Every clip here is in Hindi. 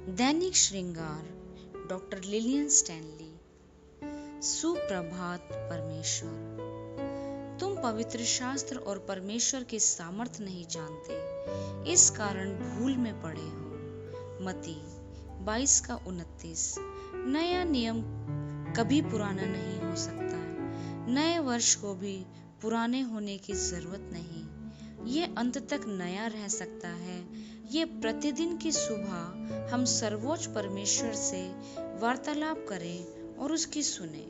दैनिक श्रृंगार डॉक्टर लिलियन स्टैनली। सुप्रभात परमेश्वर। तुम पवित्र शास्त्र और परमेश्वर की सामर्थ नहीं जानते, इस कारण भूल में पड़े हो। मत्ती 22:29। नया नियम कभी पुराना नहीं हो सकता है। नए वर्ष को भी पुराने होने की जरूरत नहीं। ये अंत तक नया रह सकता है। ये प्रतिदिन की सुबह हम सर्वोच्च परमेश्वर से वार्तालाप करें और उसकी सुने।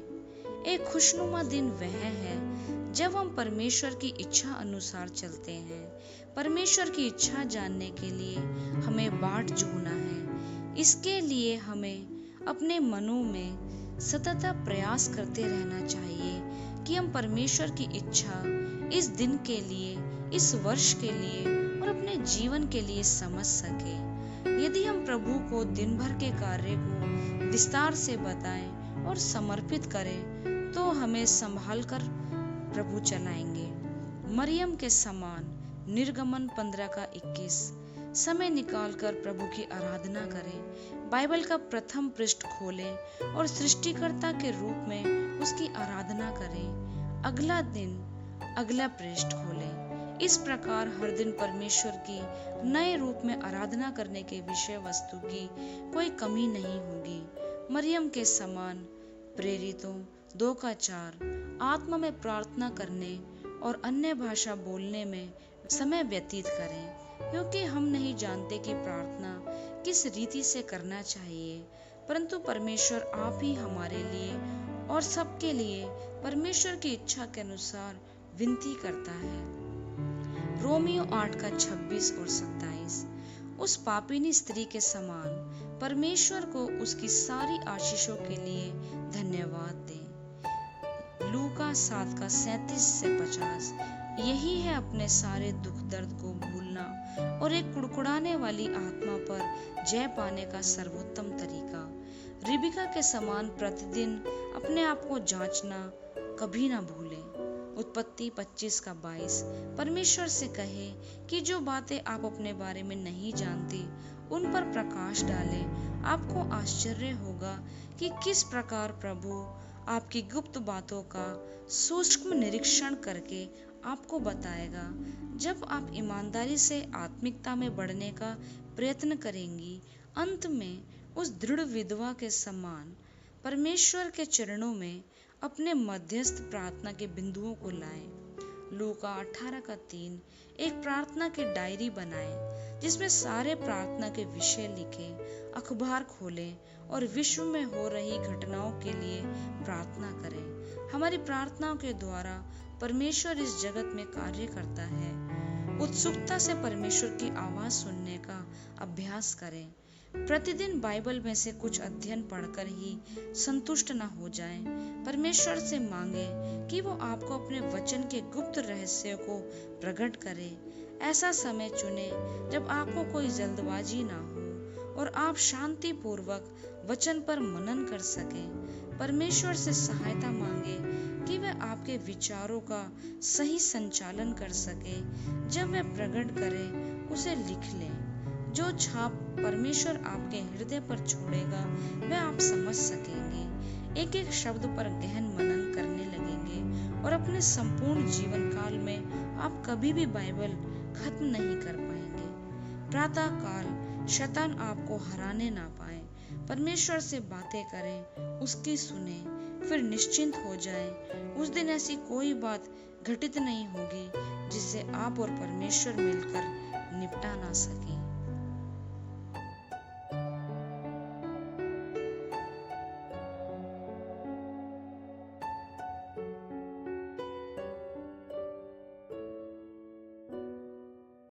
एक खुशनुमा दिन वह है जब हम परमेश्वर की इच्छा अनुसार चलते हैं। परमेश्वर की इच्छा जानने के लिए हमें बाट जोहना है। इसके लिए हमें अपने मनों में सतत प्रयास करते रहना चाहिए कि हम परमेश्वर की इच्छा इस दिन के लिए, इस वर्ष के लिए और अपने जीवन के लिए समझ सके। यदि हम प्रभु को दिन भर के कार्य को विस्तार से बताएं और समर्पित करें तो हमें संभाल कर प्रभु चलाएंगे। मरियम के समान निर्गमन 15:21। समय निकालकर प्रभु की आराधना करें। बाइबल का प्रथम पृष्ठ खोलें और सृष्टिकर्ता के रूप में उसकी आराधना करें। अगला दिन अगला पृष्ठ खोलें। इस प्रकार हर दिन परमेश्वर की नए रूप में आराधना करने के विषय वस्तु की कोई कमी नहीं होगी। मरियम के समान प्रेरितों 2:4 आत्मा में प्रार्थना करने और अन्य भाषा बोलने में समय व्यतीत करें, क्योंकि हम नहीं जानते कि प्रार्थना किस रीति से करना चाहिए, परंतु परमेश्वर आप ही हमारे लिए और सबके लिए परमेश्वर की इच्छा के अनुसार विनती करता है। रोमियो 8:26 और 27। उस पापिनी स्त्री के समान परमेश्वर को उसकी सारी आशीषों के लिए धन्यवाद दें। लूका 7:37 से 50। यही है अपने सारे दुख दर्द को भूलना और एक कुड़कुड़ाने वाली आत्मा पर जय पाने का सर्वोत्तम तरीका। रिबिका के समान प्रतिदिन अपने आप को जांचना कभी ना भूलें। उत्पत्ति 25:22। परमेश्वर से कहे कि जो बातें आप अपने बारे में नहीं जानते उन पर प्रकाश डालें। आपको आश्चर्य होगा कि किस प्रकार प्रभु आपकी गुप्त बातों का सूक्ष्म निरीक्षण करके आपको बताएगा। जब आप ईमानदारी से आत्मिकता में बढ़ने का प्रयत्न करेंगी, अंत में उस दृढ़ विधवा के समान परमेश्वर के चरणों में अपने मध्यस्थ प्रार्थना के बिंदुओं को लाएं। लूका 18:3। एक प्रार्थना की डायरी बनाएं जिसमें सारे प्रार्थना के विषय लिखें। अखबार खोलें और विश्व में हो रही घटनाओं के लिए प्रार्थना करें। हमारी प्रार्थनाओं के द्वारा परमेश्वर इस जगत में कार्य करता है। उत्सुकता से परमेश्वर की आवाज सुनने का अभ्यास करें। प्रतिदिन बाइबल में से कुछ अध्ययन पढ़कर ही संतुष्ट न हो जाएं। परमेश्वर से मांगें कि वो आपको अपने वचन के गुप्त रहस्यों को प्रकट करे। ऐसा समय चुने जब आपको कोई जल्दबाजी ना हो और आप शांति पूर्वक वचन पर मनन कर सकें। परमेश्वर से सहायता मांगे कि वह आपके विचारों का सही संचालन कर सके। जब वह प्रकट करे उसे लिख लें। जो छाप परमेश्वर आपके हृदय पर छोड़ेगा वह आप समझ सकेंगे। एक एक शब्द पर गहन मनन करने लगेंगे और अपने संपूर्ण जीवन काल में आप कभी भी बाइबल खत्म नहीं कर पाएंगे। प्रातः काल शैतान आपको हराने ना पाए। परमेश्वर से बातें करें, उसकी सुने, फिर निश्चिंत हो जाएं। उस दिन ऐसी कोई बात घटित नहीं होगी जिससे आप और परमेश्वर मिलकर निपटा ना सकें।